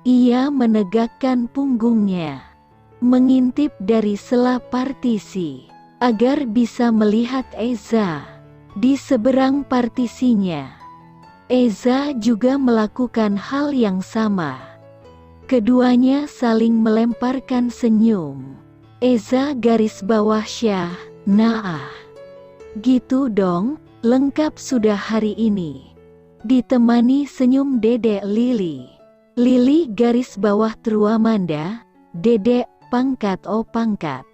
Ia menegakkan punggungnya, mengintip dari sela partisi, agar bisa melihat Eza di seberang partisinya. Eza juga melakukan hal yang sama. Keduanya saling melemparkan senyum. Eza garis bawah Syah, nah. Gitu dong, lengkap sudah hari ini. Ditemani senyum Dedek Lili. Lili garis bawah Truamanda, Dedek, pangkat oh pangkat.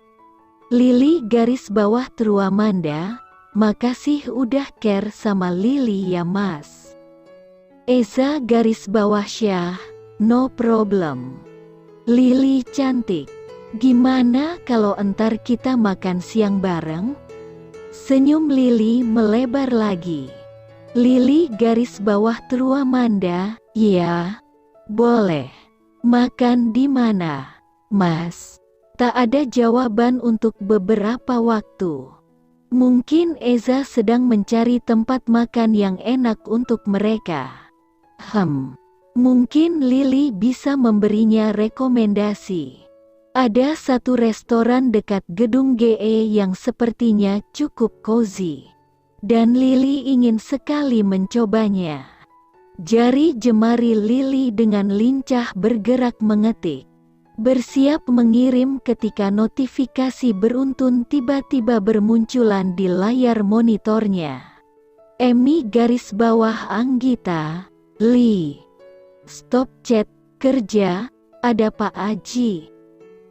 Lili garis bawah Truamanda, makasih udah care sama Lili ya mas. Eza garis bawah Syah, no problem. Lili cantik, gimana kalau entar kita makan siang bareng? Senyum Lili melebar lagi. Lili garis bawah Truamanda, ya, boleh. Makan di mana, mas? Tak ada jawaban untuk beberapa waktu. Mungkin Eza sedang mencari tempat makan yang enak untuk mereka. Mungkin Lili bisa memberinya rekomendasi. Ada satu restoran dekat gedung GE yang sepertinya cukup cozy. Dan Lili ingin sekali mencobanya. Jari jemari Lili dengan lincah bergerak mengetik. Bersiap mengirim ketika notifikasi beruntun tiba-tiba bermunculan di layar monitornya. Emi garis bawah Anggita, Li. Stop chat, kerja, ada Pak Aji.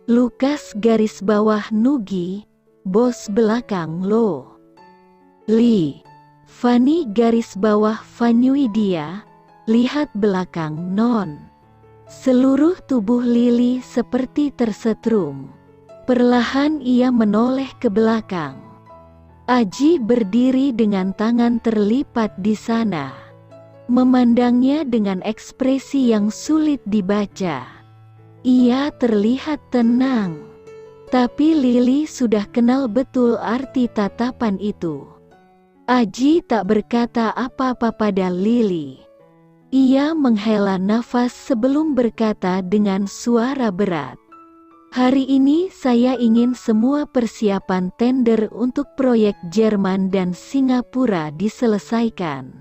Lukas garis bawah Nugi, bos belakang lo. Li. Fani garis bawah Fanyuidia, lihat belakang non. Seluruh tubuh Lili seperti tersetrum. Perlahan ia menoleh ke belakang. Aji berdiri dengan tangan terlipat di sana. Memandangnya dengan ekspresi yang sulit dibaca. Ia terlihat tenang. Tapi Lili sudah kenal betul arti tatapan itu. Aji tak berkata apa-apa pada Lili. Ia menghela nafas sebelum berkata dengan suara berat. Hari ini saya ingin semua persiapan tender untuk proyek Jerman dan Singapura diselesaikan.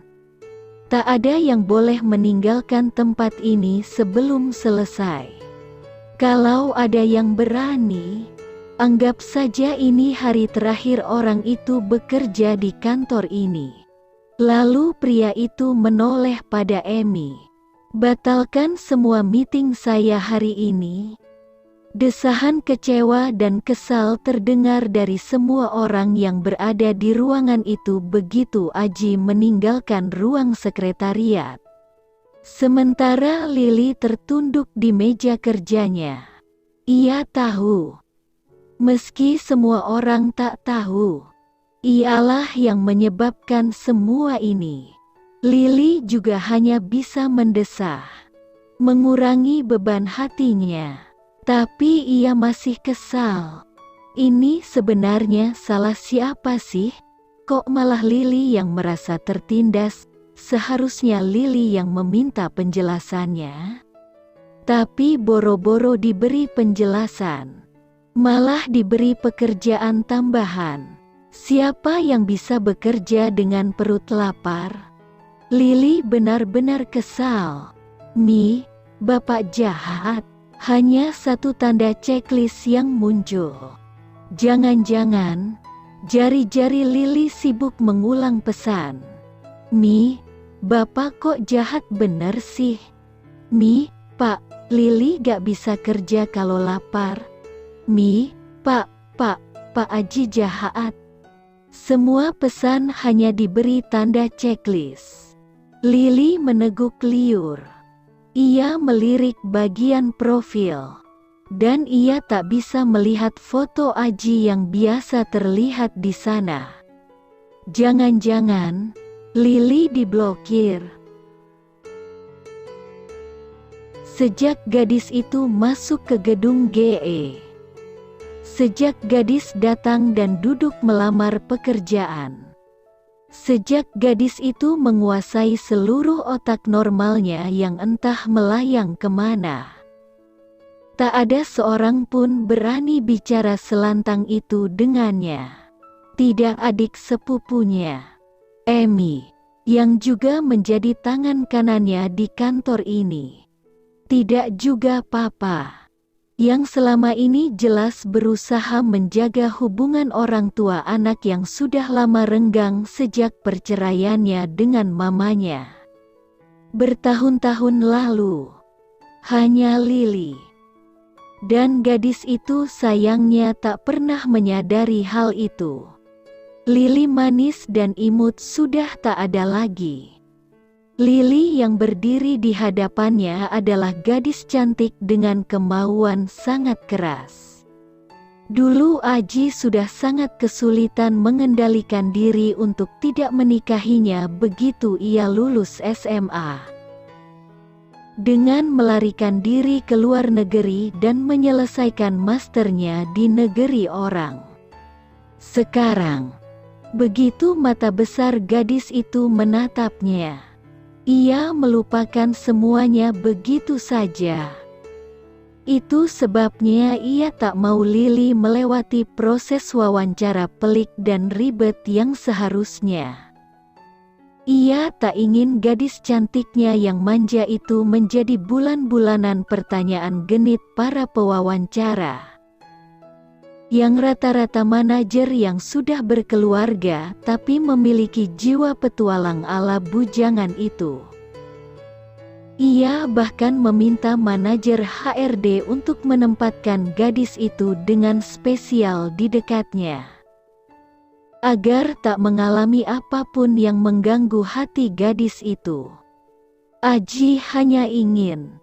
Tak ada yang boleh meninggalkan tempat ini sebelum selesai. Kalau ada yang berani, anggap saja ini hari terakhir orang itu bekerja di kantor ini. Lalu pria itu menoleh pada Emi. Batalkan semua meeting saya hari ini. Desahan kecewa dan kesal terdengar dari semua orang yang berada di ruangan itu begitu Aji meninggalkan ruang sekretariat. Sementara Lili tertunduk di meja kerjanya. Ia tahu. Meski semua orang tak tahu. Ialah yang menyebabkan semua ini. Lili juga hanya bisa mendesah. Mengurangi beban hatinya. Tapi ia masih kesal. Ini sebenarnya salah siapa sih? Kok malah Lili yang merasa tertindas? Seharusnya Lili yang meminta penjelasannya. Tapi boro-boro diberi penjelasan. Malah diberi pekerjaan tambahan. Siapa yang bisa bekerja dengan perut lapar? Lili benar-benar kesal. Mi, Bapak jahat. Hanya satu tanda checklist yang muncul. Jangan-jangan, jari-jari Lili sibuk mengulang pesan. Mi, Bapak kok jahat bener sih? Mi, Pak, Lili gak bisa kerja kalau lapar. Mi, Pak Aji jahat. Semua pesan hanya diberi tanda checklist. Lili meneguk liur. Ia melirik bagian profil. Dan ia tak bisa melihat foto Aji yang biasa terlihat di sana. Jangan-jangan Lili diblokir. Sejak gadis itu masuk ke gedung GE. Sejak gadis datang dan duduk melamar pekerjaan. Sejak gadis itu menguasai seluruh otak normalnya yang entah melayang kemana. Tak ada seorang pun berani bicara selantang itu dengannya. Tidak adik sepupunya, Amy, yang juga menjadi tangan kanannya di kantor ini. Tidak juga papa, yang selama ini jelas berusaha menjaga hubungan orang tua anak yang sudah lama renggang sejak perceraiannya dengan mamanya. Bertahun-tahun lalu, hanya Lily. Dan gadis itu sayangnya tak pernah menyadari hal itu. Lily manis dan imut sudah tak ada lagi. Lily yang berdiri di hadapannya adalah gadis cantik dengan kemauan sangat keras. Dulu Aji sudah sangat kesulitan mengendalikan diri untuk tidak menikahinya begitu ia lulus SMA. Dengan melarikan diri ke luar negeri dan menyelesaikan masternya di negeri orang. Sekarang, begitu mata besar gadis itu menatapnya, ia melupakan semuanya begitu saja. Itu sebabnya ia tak mau Lily melewati proses wawancara pelik dan ribet yang seharusnya. Ia tak ingin gadis cantiknya yang manja itu menjadi bulan-bulanan pertanyaan genit para pewawancara. Yang rata-rata manajer yang sudah berkeluarga tapi memiliki jiwa petualang ala bujangan itu. Ia bahkan meminta manajer HRD untuk menempatkan gadis itu dengan spesial di dekatnya. Agar tak mengalami apapun yang mengganggu hati gadis itu. Aji hanya ingin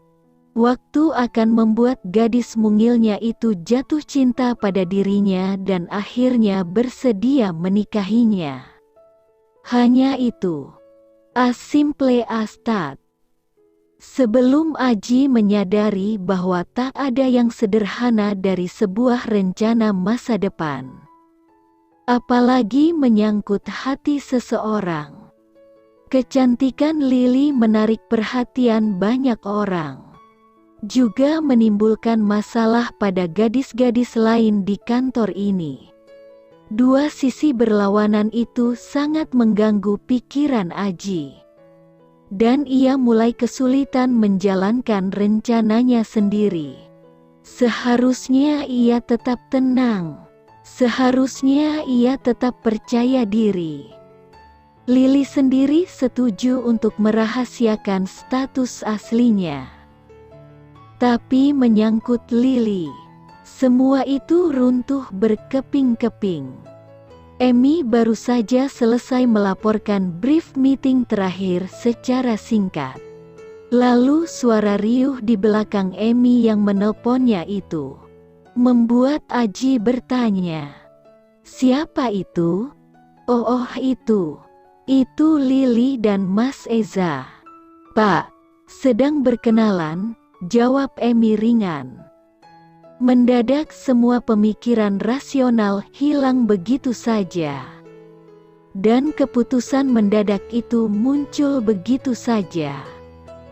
waktu akan membuat gadis mungilnya itu jatuh cinta pada dirinya dan akhirnya bersedia menikahinya. Hanya itu. As simple as that. Sebelum Aji menyadari bahwa tak ada yang sederhana dari sebuah rencana masa depan. Apalagi menyangkut hati seseorang. Kecantikan Lily menarik perhatian banyak orang. Juga menimbulkan masalah pada gadis-gadis lain di kantor ini. Dua sisi berlawanan itu sangat mengganggu pikiran Aji. Dan ia mulai kesulitan menjalankan rencananya sendiri. Seharusnya ia tetap tenang. Seharusnya ia tetap percaya diri. Lily sendiri setuju untuk merahasiakan status aslinya. Tapi menyangkut Lily, semua itu runtuh berkeping-keping. Amy baru saja selesai melaporkan brief meeting terakhir secara singkat. Lalu suara riuh di belakang Amy yang menelponnya itu membuat Aji bertanya, "Siapa itu?" Oh itu Lily dan Mas Eza." "Pak, sedang berkenalan," jawab Amy ringan. Mendadak semua pemikiran rasional hilang begitu saja. Dan keputusan mendadak itu muncul begitu saja.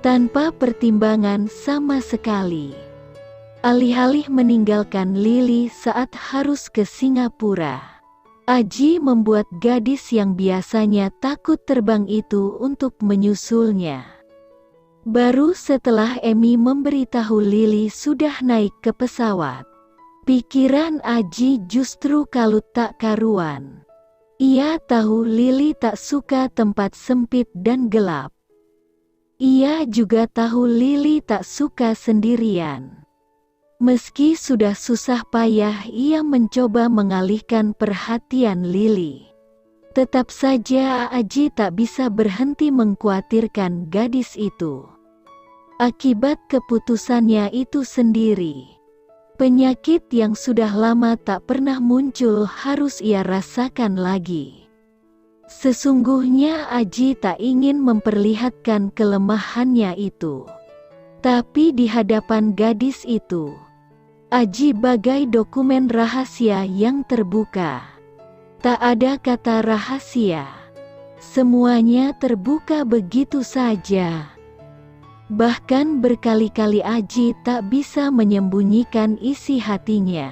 Tanpa pertimbangan sama sekali. Alih-alih meninggalkan Lily saat harus ke Singapura, Aji membuat gadis yang biasanya takut terbang itu untuk menyusulnya. Baru setelah Amy memberitahu Lily sudah naik ke pesawat, pikiran Aji justru kalut tak karuan. Ia tahu Lily tak suka tempat sempit dan gelap. Ia juga tahu Lily tak suka sendirian. Meski sudah susah payah ia mencoba mengalihkan perhatian Lily. Tetap saja Aji tak bisa berhenti mengkhawatirkan gadis itu. Akibat keputusannya itu sendiri. Penyakit yang sudah lama tak pernah muncul harus ia rasakan lagi. Sesungguhnya Aji tak ingin memperlihatkan kelemahannya itu. Tapi di hadapan gadis itu, Aji bagai dokumen rahasia yang terbuka. Tak ada kata rahasia. Semuanya terbuka begitu saja. Bahkan berkali-kali Aji tak bisa menyembunyikan isi hatinya.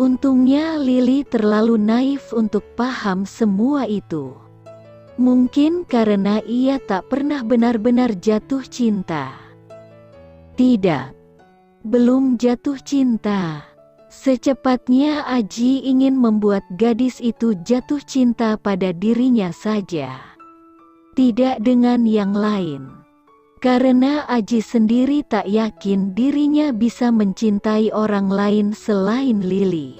Untungnya Lily terlalu naif untuk paham semua itu. Mungkin karena ia tak pernah benar-benar jatuh cinta. Tidak, belum jatuh cinta. Secepatnya Aji ingin membuat gadis itu jatuh cinta pada dirinya saja, tidak dengan yang lain. Karena Aji sendiri tak yakin dirinya bisa mencintai orang lain selain Lily.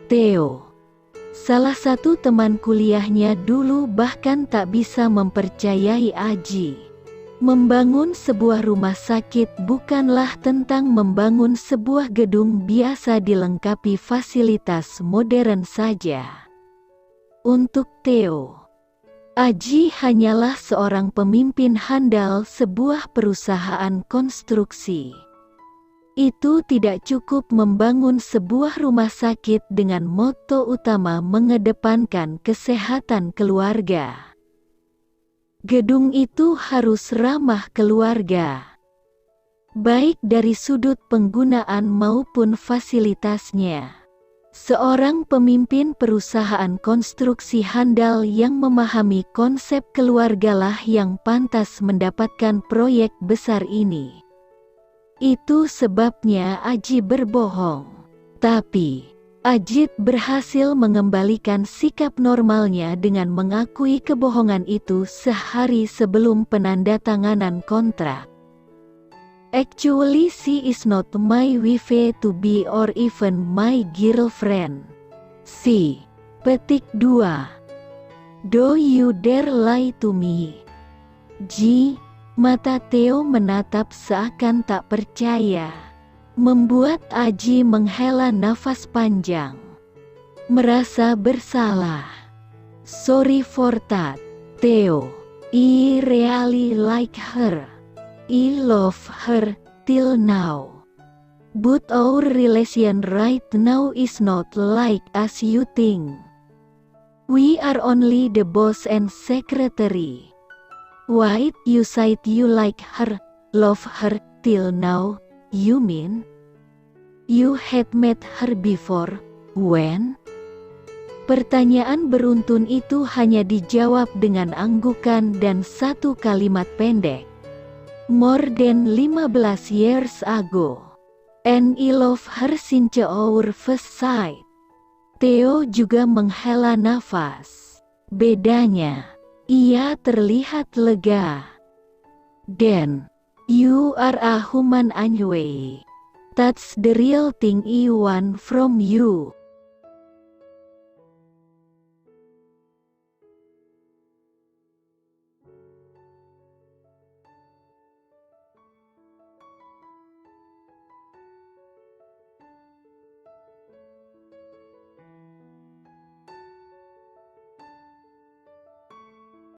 Theo, salah satu teman kuliahnya dulu, bahkan tak bisa mempercayai Aji. Membangun sebuah rumah sakit bukanlah tentang membangun sebuah gedung biasa dilengkapi fasilitas modern saja. Untuk Theo, Aji hanyalah seorang pemimpin handal sebuah perusahaan konstruksi. Itu tidak cukup membangun sebuah rumah sakit dengan moto utama mengedepankan kesehatan keluarga. Gedung itu harus ramah keluarga, baik dari sudut penggunaan maupun fasilitasnya. Seorang pemimpin perusahaan konstruksi handal yang memahami konsep keluargalah yang pantas mendapatkan proyek besar ini. Itu sebabnya Aji berbohong. Tapi Ajit berhasil mengembalikan sikap normalnya dengan mengakui kebohongan itu sehari sebelum penandatanganan kontrak. Actually she is not my wife to be or even my girlfriend. Si. Petik 2. Do you dare lie to me? Ji. Mata Theo menatap seakan tak percaya, membuat Aji menghela nafas panjang. Merasa bersalah. Sorry for that, Theo. I really like her. I love her till now. But our relation right now is not like as you think. We are only the boss and secretary. Wait, you said you like her, love her till now. You mean you had met her before? When? Pertanyaan beruntun itu hanya dijawab dengan anggukan dan satu kalimat pendek. More than 15 years ago. And I love her since our first sight. Theo juga menghela nafas. Bedanya, ia terlihat lega. Then, you are a human anyway. That's the real thing I want from you.